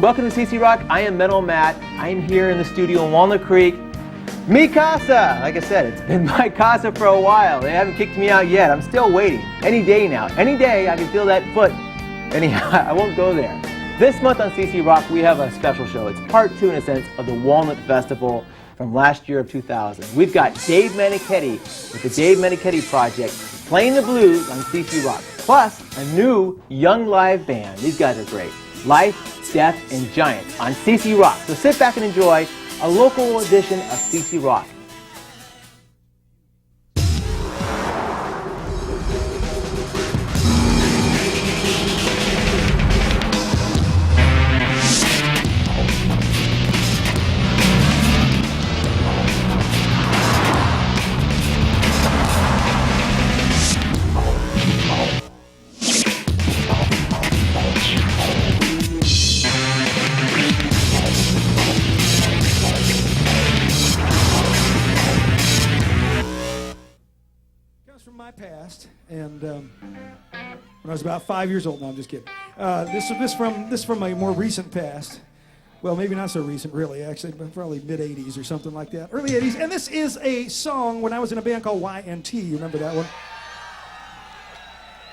Welcome to CC Rock. I am Metal Matt. I am here in the studio in Walnut Creek. Mi casa! Like I said, it's been my casa for a while. They haven't kicked me out yet. I'm still waiting. Any day now. Any day I can feel that foot. Anyhow, I won't go there. This month on CC Rock, we have a special show. It's part 2, in a sense, of the Walnut Festival from last year of 2000. We've got Dave Meneketti with the Dave Meneketti Project playing the blues on CC Rock. Plus, a new young live band. These guys are great. Life, Death, and Giants on CC Rock. So sit back and enjoy a local edition of CC Rock. From my past, and when I was about 5 years old. No, I'm just kidding. This from my more recent past. Well, maybe not so recent, really. Actually, probably mid '80s or something like that, early '80s. And this is a song when I was in a band called Y&T. You remember that one?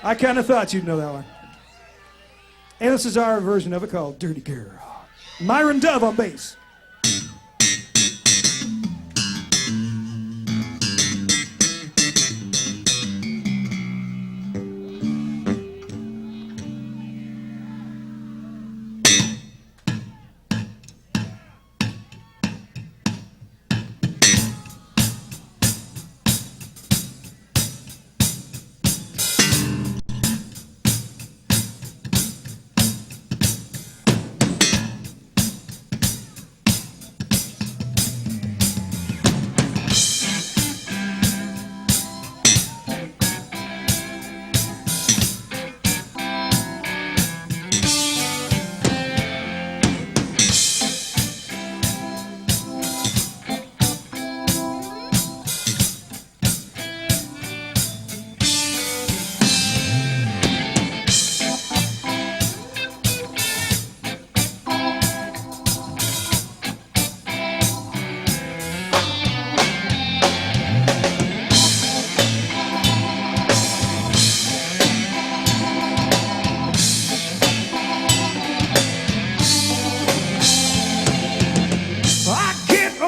I kind of thought you'd know that one. And this is our version of it called "Dirty Girl." Myron Dove on bass.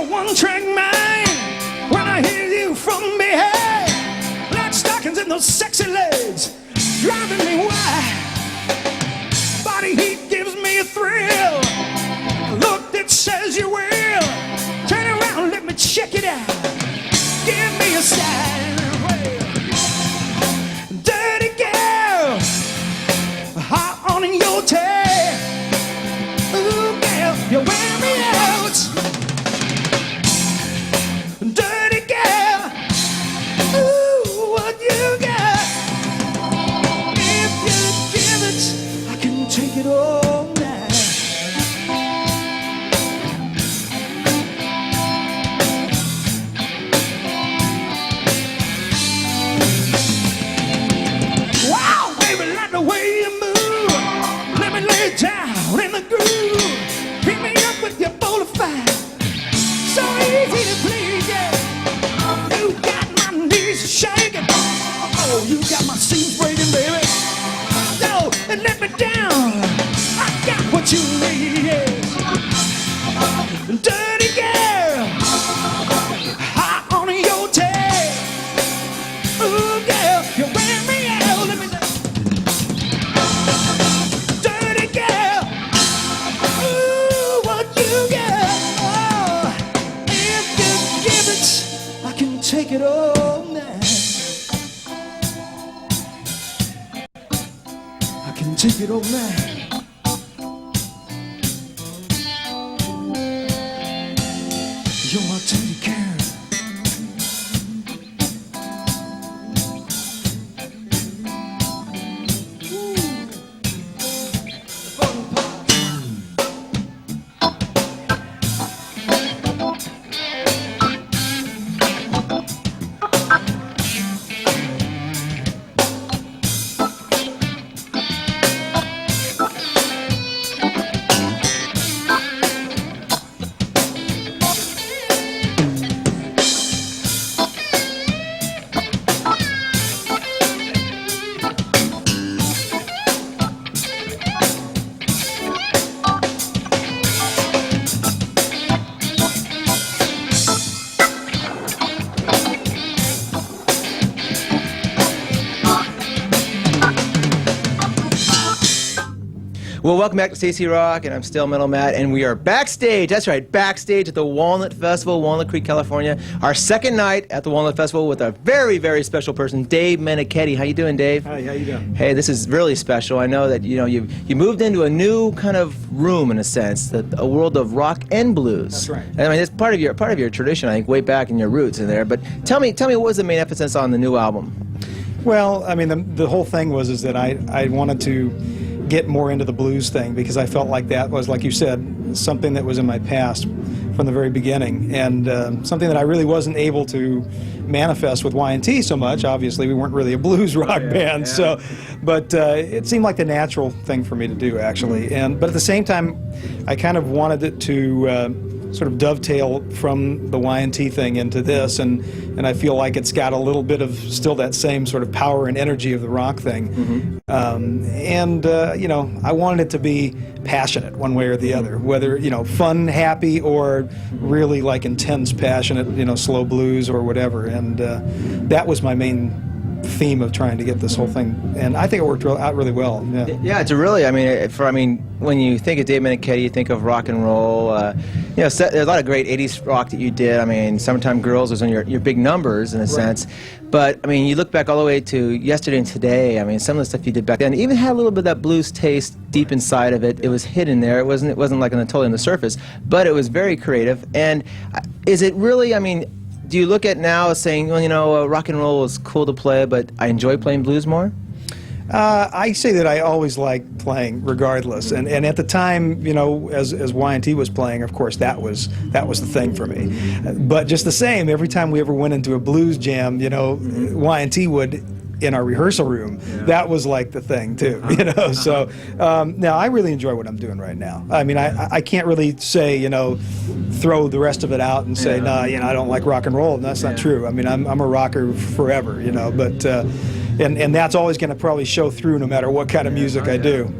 One-track mind when I hear you from behind, like stockings in those sexy legs, driving me wild. Body heat gives me a thrill, a look that says you will. Turn around, let me check it out. Give me a sign. Dirty girl, hot on your tail. Ooh, girl, you wear me out. Dirty girl, ooh, what you got? If you give it, I can take it all night. Wow, baby, like the way you move. Let me lay down in the groove. Pick me up with your bowl of fire. So easy to please, yeah. You got my knees shaking. Oh, you got my seams breaking, baby. No, and let me down. I got what you need, yeah. Dirty girl, hot on your tail. Ooh, girl, you wear me out. Let me down. Dirty girl, ooh, what you got? Oh, if you give it, I can take it all night. I can take it all night. You're my teddy girl. Well, welcome back to Stacy Rock, and I'm still Metal Matt, and we are backstage. That's right, backstage at the Walnut Festival, Walnut Creek, California. Our second night at the Walnut Festival with a very, very special person, Dave Meneketti. How you doing, Dave? Hi, how you doing? Hey, this is really special. I know that you moved into a new kind of room in a sense, a world of rock and blues. That's right. I mean, it's part of your tradition, I think, way back in your roots in there. But tell me, what was the main emphasis on the new album? Well, I mean, the whole thing was that I wanted to get more into the blues thing because I felt like that was, like you said, something that was in my past from the very beginning, and something that I really wasn't able to manifest with Y&T so much. Obviously, we weren't really a blues rock band, so, but it seemed like the natural thing for me to do, actually. But at the same time, I kind of wanted it to sort of dovetail from the Y&T thing into this, and I feel like it's got a little bit of still that same sort of power and energy of the rock thing. You know, I wanted it to be passionate one way or the other, whether, you know, fun, happy, or really like intense, passionate, you know, slow blues or whatever. And that was my main theme of trying to get this whole thing, and I think it worked out really well. Yeah, it's a really. I mean, when you think of Dave Meneketti, you think of rock and roll. You know, there's a lot of great '80s rock that you did. I mean, "Summertime Girls" was on your big numbers in a sense. But I mean, you look back all the way to yesterday and today. I mean, some of the stuff you did back then even had a little bit of that blues taste deep inside of it. It was hidden there. It wasn't like totally on the surface, but it was very creative. And is it really? I mean, do you look at now as saying, well, you know, rock and roll is cool to play, but I enjoy playing blues more? I say that I always liked playing regardless, and at the time, you know, as Y&T was playing, of course, that was the thing for me. But just the same, every time we ever went into a blues jam, you know, Y&T would, in our rehearsal room, that was like the thing too, you know. So now I really enjoy what I'm doing right now. I mean, I can't really say, you know, throw the rest of it out and say, nah, you know, I don't like rock and roll. And that's not true. I mean, I'm a rocker forever, you know. But and that's always going to probably show through no matter what kind of music I do.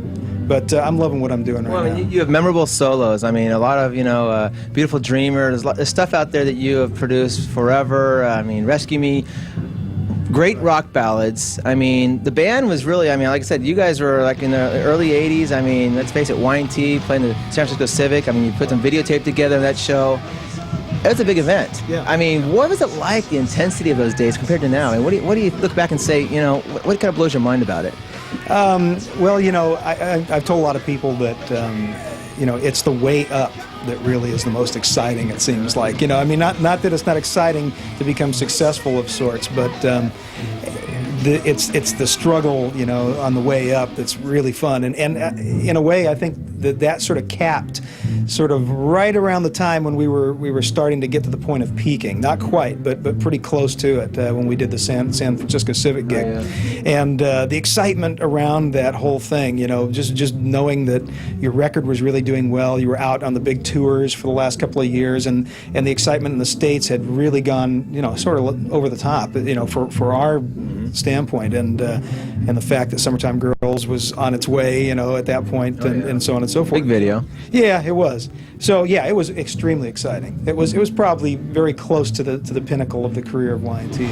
But I'm loving what I'm doing right now. You have memorable solos. I mean, a lot of, you know, Beautiful Dreamer. There's stuff out there that you have produced forever. I mean, Rescue Me. Great rock ballads. I mean, the band was really, I mean, like I said, you guys were like in the early 80s. I mean, let's face it, Y&T playing the San Francisco Civic. I mean, you put some videotape together in that show. It was a big event. Yeah. I mean, what was it like, the intensity of those days compared to now? I mean, what do you look back and say, you know, what kind of blows your mind about it? Well, you know, I've told a lot of people that, you know, it's the way up that really is the most exciting, it seems like. You know, I mean, not that it's not exciting to become successful of sorts, but it's the struggle, you know, on the way up that's really fun. And in a way, I think that sort of capped sort of right around the time when we were starting to get to the point of peaking. Not quite, but pretty close to it when we did the San Francisco Civic gig. And the excitement around that whole thing, you know, just knowing that your record was really doing well. You were out on the big tours for the last couple of years, and the excitement in the States had really gone, you know, sort of over the top, you know, for our standpoint, and the fact that Summertime Girls was on its way, you know, at that point, and so on and so forth. Big video. Yeah, it was. So yeah, it was extremely exciting. It was probably very close to the pinnacle of the career of Y&T.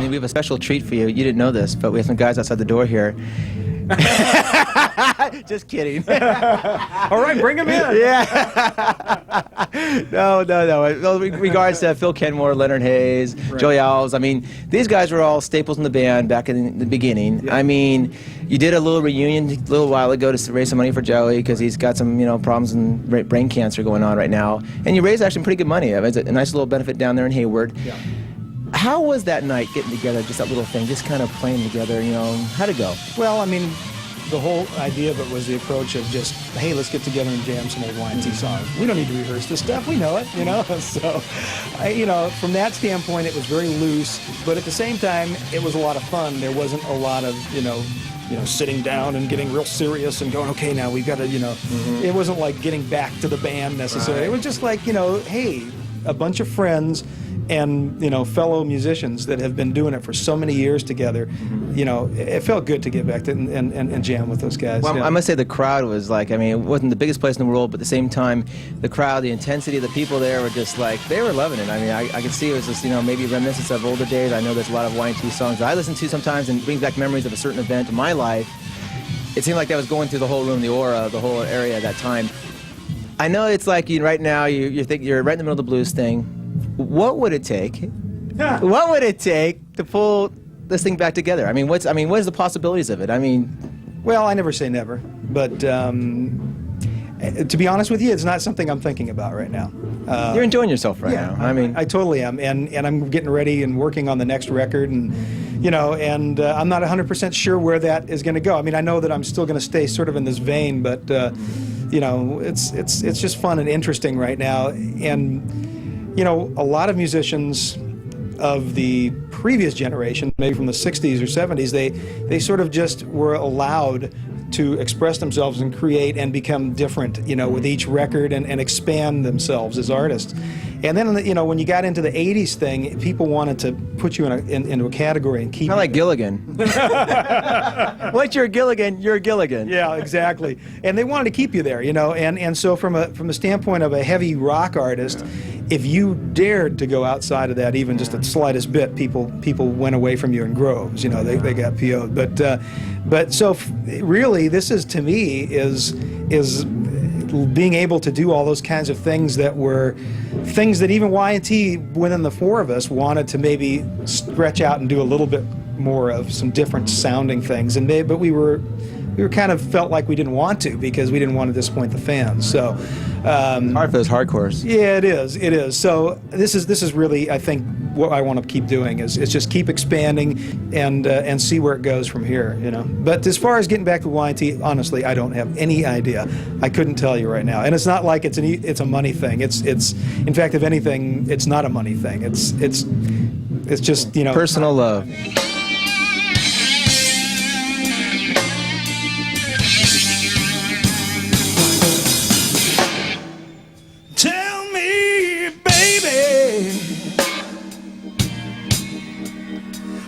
We have a special treat for you. You didn't know this, but we have some guys outside the door here. Just kidding. All right, bring him in. Yeah. No. Well, regards to Phil Kenmore, Leonard Hayes, Right. Joey Owls. I mean, these guys were all staples in the band back in the beginning. Yeah. I mean, you did a little reunion a little while ago to raise some money for Joey because he's got some, problems and brain cancer going on right now. And you raised actually pretty good money. It's a nice little benefit down there in Hayward. Yeah. How was that night getting together, just that little thing, just kind of playing together, how'd it go? Well, I mean, the whole idea of it was the approach of just, hey, let's get together and jam some old Y&T songs. We don't need to rehearse this stuff. We know it, So, from that standpoint, it was very loose. But at the same time, it was a lot of fun. There wasn't a lot of, sitting down and getting real serious and going, okay, now we've got to, It wasn't like getting back to the band necessarily. Right. It was just like, hey, a bunch of friends and fellow musicians that have been doing it for so many years together. It felt good to get back to and jam with those guys. Well, yeah. I must say the crowd was like, it wasn't the biggest place in the world, but at the same time, the crowd, the intensity of the people there were just like, they were loving it. I could see it was just, maybe reminiscence of older days. I know there's a lot of Y&T songs that I listen to sometimes and brings back memories of a certain event in my life. It seemed like that was going through the whole room, the aura, the whole area at that time. I know it's like right now, you think you're right in the middle of the blues thing. What would it take? What would it take to pull this thing back together? What is the possibilities of it? Well, I never say never, but to be honest with you, it's not something I'm thinking about right now. You're enjoying yourself right now. I totally am, and I'm getting ready and working on the next record, and and I'm not 100% sure where that is going to go. I know that I'm still going to stay sort of in this vein, but it's just fun and interesting right now, and a lot of musicians of the previous generation, maybe from the 60s or 70s, they sort of just were allowed to express themselves and create and become different, with each record and expand themselves as artists. And then, when you got into the 80s thing, people wanted to put you into a category and keep Kind of like Gilligan. Once you're a Gilligan, you're a Gilligan. Yeah, exactly. And they wanted to keep you there, and so from a standpoint of a heavy rock artist, if you dared to go outside of that, even just the slightest bit, people went away from you in groves. They got PO'd. But so really, this is, to me, is being able to do all those kinds of things that were things that even Y&T, within the four of us, wanted to maybe stretch out and do a little bit more of some different sounding things. But we were kind of felt like we didn't want to, because we didn't want to disappoint the fans. So Hard for those hardcores. yeah, it is. So this is really, I think, what I want to keep doing is just keep expanding and see where it goes from here. But as far as getting back to Y&T, honestly, I don't have any idea. I couldn't tell you right now. And it's not like it's a money thing. It's in fact, if anything, it's not a money thing. It's just Personal love. Tell me, baby,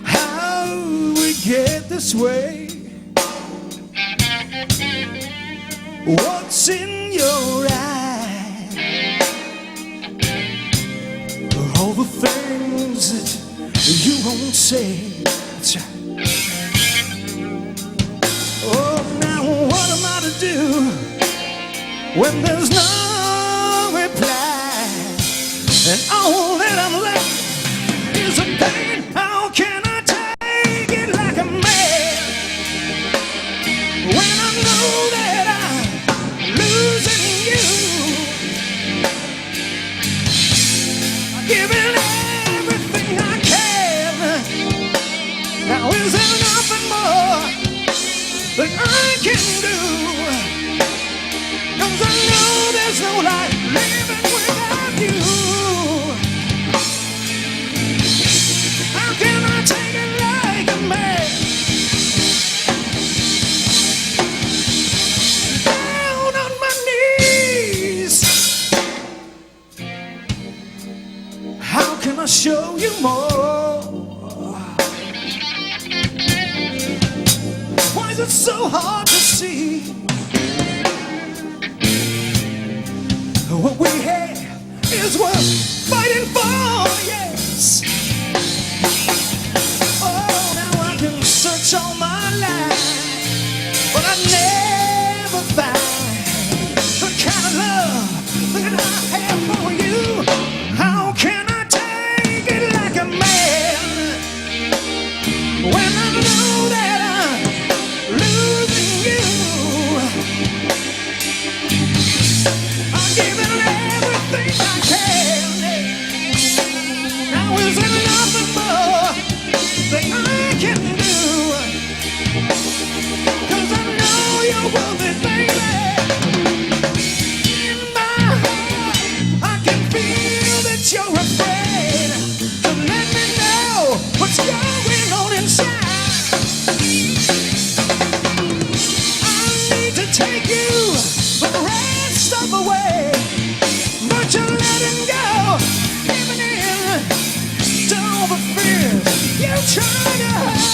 how we get this way? What's in your eyes? All the things that you won't say. Oh, now what am I to do when there's no reply, and all that I'm left is a pain? How can I take it like a man when I know that I'm losing you? I'm giving everything I can, is it so hard to see? What we have is worth fighting for, yes. Oh, now I can search all my life, but I never find the kind of love that I have for you. How can I take it like a man when I know that I'm losing you? I'm giving everything I can. Now is there nothing more that I can do? 'Cause I know you're worth it, baby. In my heart, I can feel that you're afraid. So let me know what's going on inside. I need to take you the rest of the way, but you're letting go, giving in to all the fears you're trying to hide.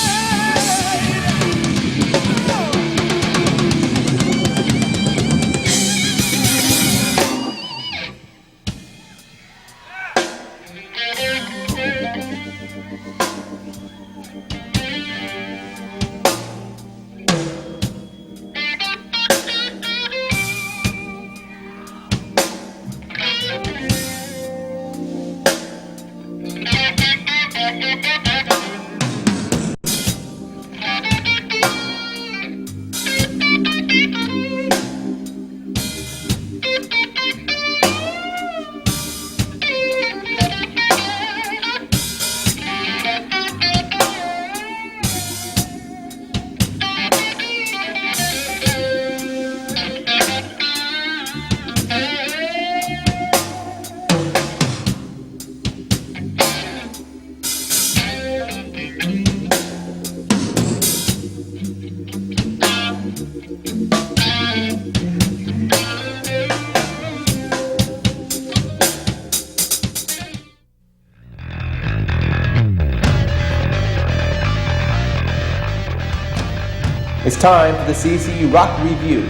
It's time for the CC Rock Review,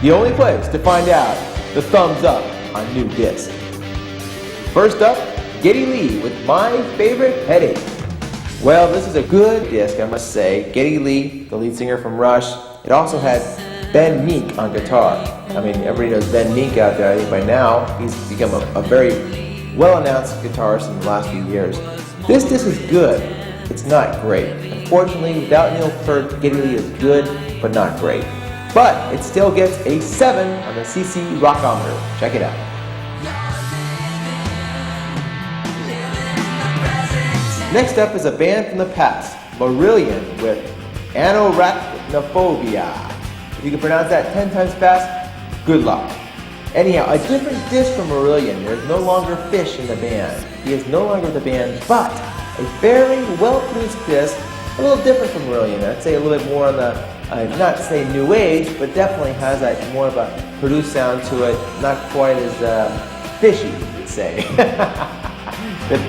the only place to find out the thumbs up on new disc. First up, Geddy Lee with My Favorite Headache. Well, this is a good disc, I must say. Geddy Lee, the lead singer from Rush. It also had Ben Meek on guitar. I mean, everybody knows Ben Meek out there. I think by now he's become a very well-announced guitarist in the last few years. This disc is good. It's not great. Unfortunately, without Neil Peart, Geddy Lee is good, but not great. But it still gets a 7 on the CC Rockometer. Check it out. Next up is a band from the past, Marillion with Anorachnophobia. If you can pronounce that 10 times fast, good luck. Anyhow, a different disc from Marillion. There's no longer Fish in the band. He is no longer with the band, but a very well-produced disc, a little different from Marillion. I'd say a little bit more on the, not to say new age, but definitely has that more of a produced sound to it, not quite as fishy, you could say.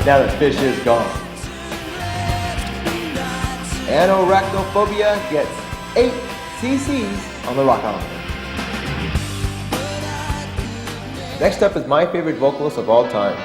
Now that Fish is gone. Anorachnophobia gets 8 CCs on the Rockometer. Next up is my favorite vocalist of all time,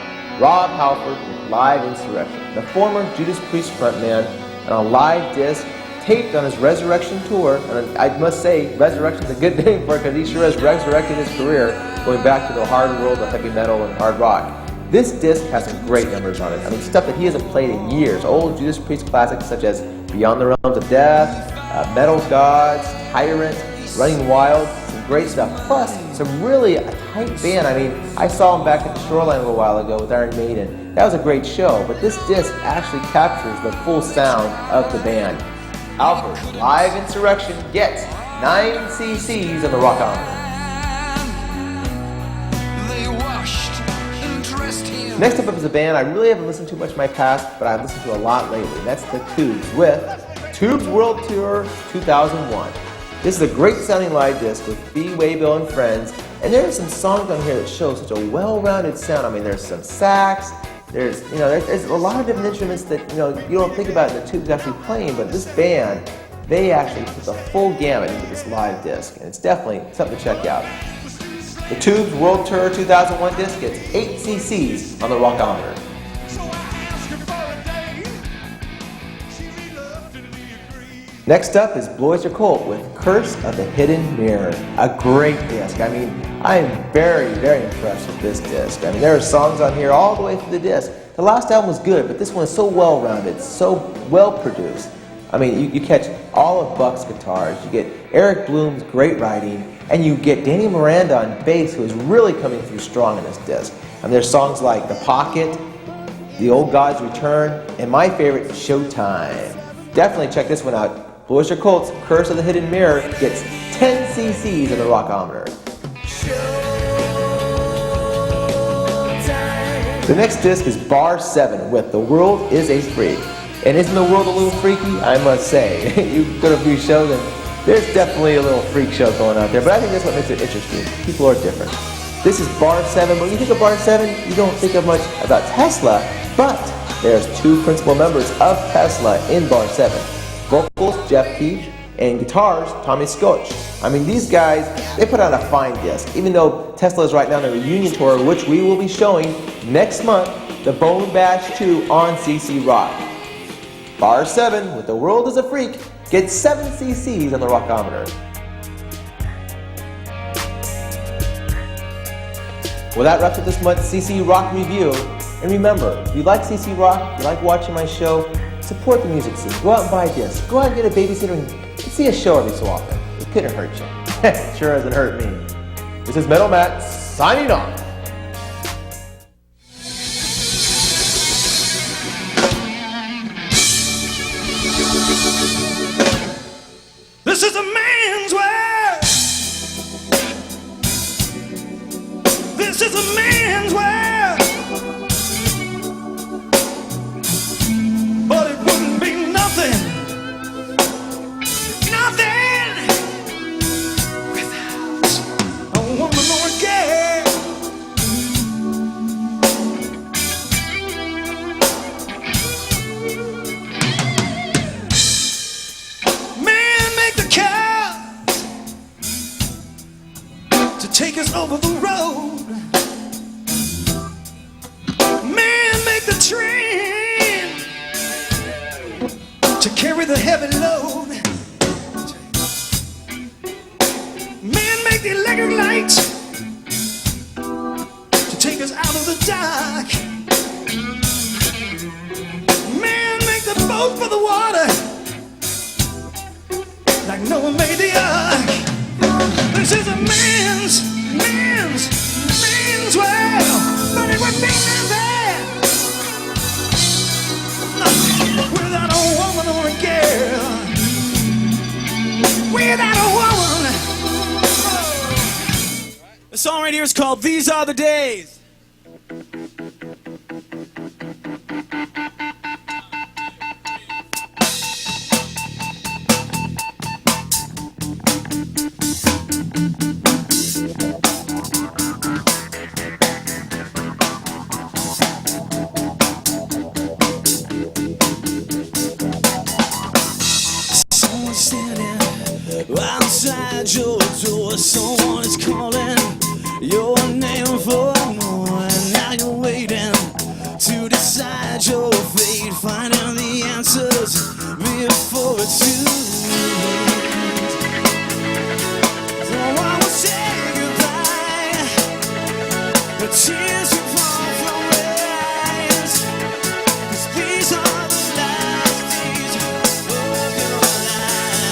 Rob Halford with Live Insurrection, the former Judas Priest frontman, and a live disc taped on his Resurrection tour. And I must say, Resurrection's a good name for it because he sure has resurrected his career, going back to the hard world of heavy metal and hard rock. This disc has some great numbers on it. I mean, stuff that he hasn't played in years. Old Judas Priest classics such as Beyond the Realms of Death, Metal Gods, Tyrant, Running Wild, some great stuff. Plus, some really a tight band. I mean, I saw him back at the Shoreline a little while ago with Iron Maiden. That was a great show, but this disc actually captures the full sound of the band. Alfred's Live Insurrection gets 9 CCs on the Rockometer. Next up is a band I really haven't listened to much in my past, but I've listened to a lot lately. That's the Tubes with Tubes World Tour 2001. This is a great sounding live disc with Fee Waybill and friends, and there are some songs on here that show such a well-rounded sound. I mean, there's some sax, there's a lot of different instruments that you don't think about the Tubes actually playing, but this band They actually put the full gamut into this live disc, and it's definitely something to check out. The Tubes World Tour 2001 disc gets 8 cc's on the Rockometer. Next up is Bloiser Colt with Curse of the Hidden Mirror. A great disc. I mean, I am very, very impressed with this disc. I mean, there are songs on here all the way through the disc. The last album was good, but this one is so well-rounded, so well-produced. I mean, you catch all of Buck's guitars, you get Eric Bloom's great writing, and you get Danny Miranda on bass, who is really coming through strong in this disc. And there's songs like The Pocket, The Old God's Return, and my favorite, Showtime. Definitely check this one out. Bloiser Colt's Curse of the Hidden Mirror gets 10 cc's on the Rockometer. The next disc is Bar 7 with The World is a Freak. And isn't the world a little freaky? I must say. You go to a few shows and there's definitely a little freak show going out there, but I think that's what makes it interesting. People are different. This is Bar 7. When you think of Bar 7, you don't think of much about Tesla, but there's 2 principal members of Tesla in Bar 7. Vocals, Jeff Keach, and guitars, Tommy Scotch. I mean, these guys, they put out a fine disc, even though Tesla is right now on a reunion tour, which we will be showing next month, the Bone Bash 2 on CC Rock. Bar 7, with The World is a Freak, gets 7 cc's on the Rockometer. Well, that wraps up this month's CC Rock review. And remember, if you like CC Rock, you like watching my show, support the music scene. Go out and buy a disc. Go out and get a babysitter and see a show every so often. It couldn't hurt you. It sure hasn't hurt me. This is Metal Matt signing off. This is a man's world. This is a man's world. But it wouldn't be nothing, nothing without a woman or a girl. Men make the car to take us over the road. Men make the train to carry the heavy load. Men make the electric light to take us out of the dark. Men make the boat for the water, like Noah made the ark. This is a man's world, but it would be nothing without a woman or a girl. Without a woman. The song right here is called These Are the Days. Outside your door, someone is calling your name for more, and now you're waiting to decide your fate, finding the answers before it's too late. So I will say goodbye. The tears will fall from your eyes, 'cause these are the last days of your life.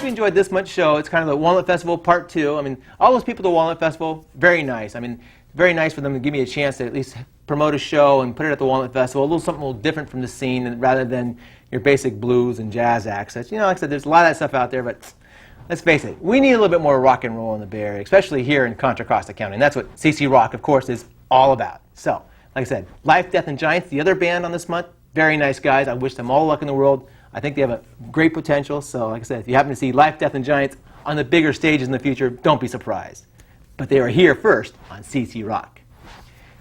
you enjoyed this month's show. It's kind of the Walnut Festival Part 2. I mean, all those people at the Walnut Festival, very nice. I mean, very nice for them to give me a chance to at least promote a show and put it at the Walnut Festival. Something a little different from the scene rather than your basic blues and jazz acts. Like I said, there's a lot of that stuff out there, but let's face it, we need a little bit more rock and roll in the Bay Area, especially here in Contra Costa County. And that's what CC Rock, of course, is all about. So, like I said, Life, Death, and Giants, the other band on this month, very nice guys. I wish them all luck in the world. I think they have a great potential. So, like I said, if you happen to see Life, Death, and Giants on the bigger stages in the future, don't be surprised. But they are here first on CC Rock.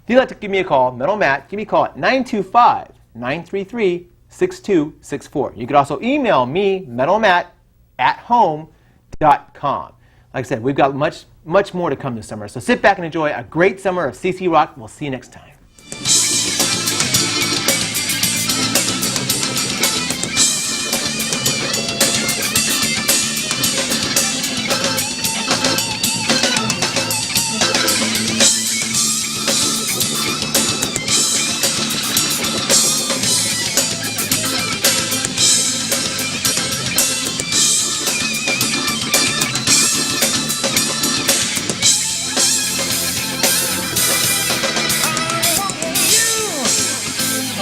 If you'd like to give me a call, Metal Matt, give me a call at 925-933-6264. You could also email me, metalmatt@home.com. Like I said, we've got much more to come this summer. So sit back and enjoy a great summer of CC Rock. We'll see you next time.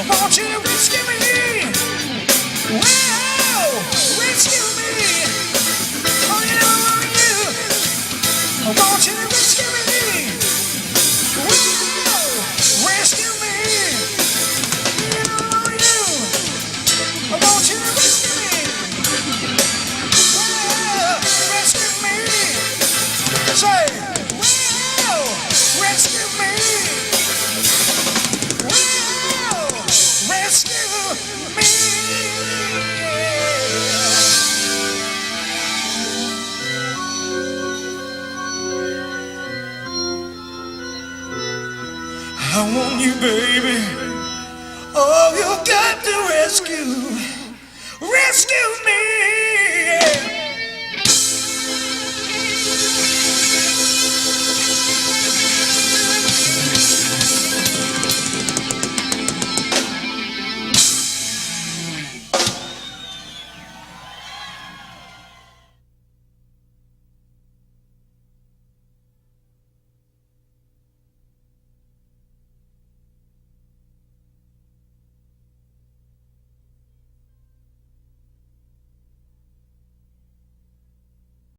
Won't you rescue me? Well, rescue me. Oh, you know I want you. Won't you rescue me? Well, rescue me. You know I want you. Won't you rescue me? Well, rescue me. Say, well, rescue me. Rescue me. I want you, baby. Oh, you got to rescue me.